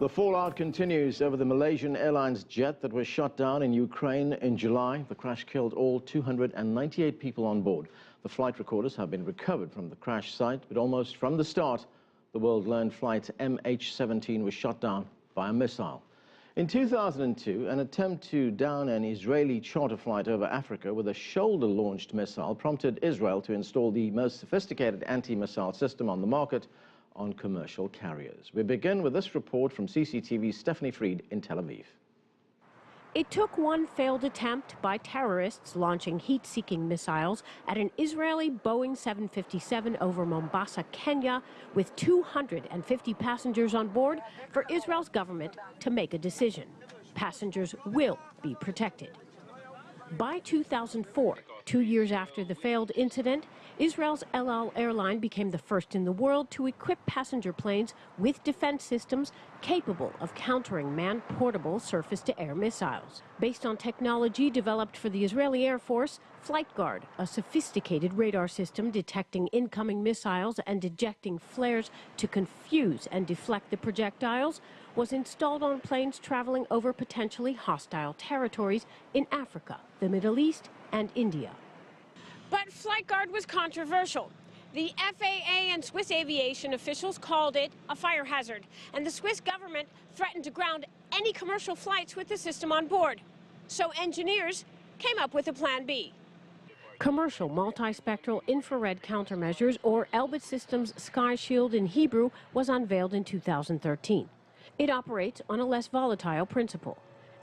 The fallout continues over the Malaysian Airlines jet that was shot down in Ukraine in July. The crash killed all 298 people on board. The flight recorders have been recovered from the crash site, but almost from the start, the world-learned flight MH17 was shot down by a missile. In 2002, an attempt to down an Israeli charter flight over Africa with a shoulder-launched missile prompted Israel to install the most sophisticated anti-missile system on the market on commercial carriers. We begin with this report from CCTV's Stephanie Freid in Tel Aviv. It took one failed attempt by terrorists launching heat-seeking missiles at an Israeli Boeing 757 over Mombasa, Kenya, with 250 passengers on board for Israel's government to make a decision. Passengers will be protected. By 2004, 2 years after the failed incident, Israel's El Al airline became the first in the world to equip passenger planes with defense systems capable of countering man-portable surface-to-air missiles. Based on technology developed for the Israeli Air Force, Flight Guard, a sophisticated radar system detecting incoming missiles and ejecting flares to confuse and deflect the projectiles, was installed on planes traveling over potentially hostile territories in Africa, the Middle East, and India. But Flight Guard was controversial. The FAA and Swiss aviation officials called it a fire hazard, and the Swiss government threatened to ground any commercial flights with the system on board. So engineers came up with a plan B. Commercial multispectral infrared countermeasures, or Elbit Systems Sky Shield in Hebrew, was unveiled in 2013. It operates on a less volatile principle.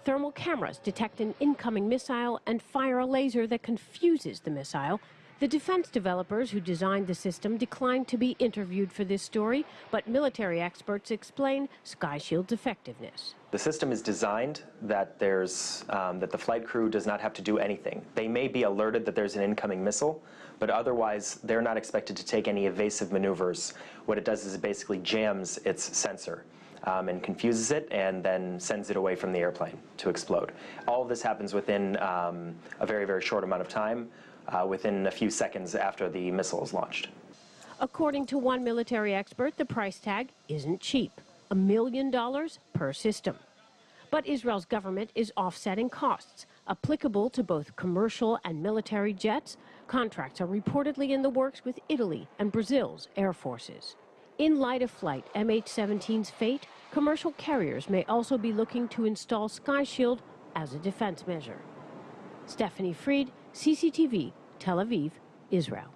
Thermal cameras detect an incoming missile and fire a laser that confuses the missile. The defense developers who designed the system declined to be interviewed for this story, but military experts explain Sky Shield's effectiveness. The system is designed that that the flight crew does not have to do anything. They may be alerted that there's an incoming missile, but otherwise they're not expected to take any evasive maneuvers. What it does is it basically jams its sensor and confuses it and then sends it away from the airplane to explode. All of this happens within a very, very short amount of time, within a few seconds after the missile is launched. According to one military expert, the price tag isn't cheap, $1 million per system. But Israel's government is offsetting costs applicable to both commercial and military jets. Contracts are reportedly in the works with Italy and Brazil's air forces. In light of flight MH17's fate, commercial carriers may also be looking to install Sky Shield as a defense measure. Stephanie Freid, CCTV, Tel Aviv, Israel.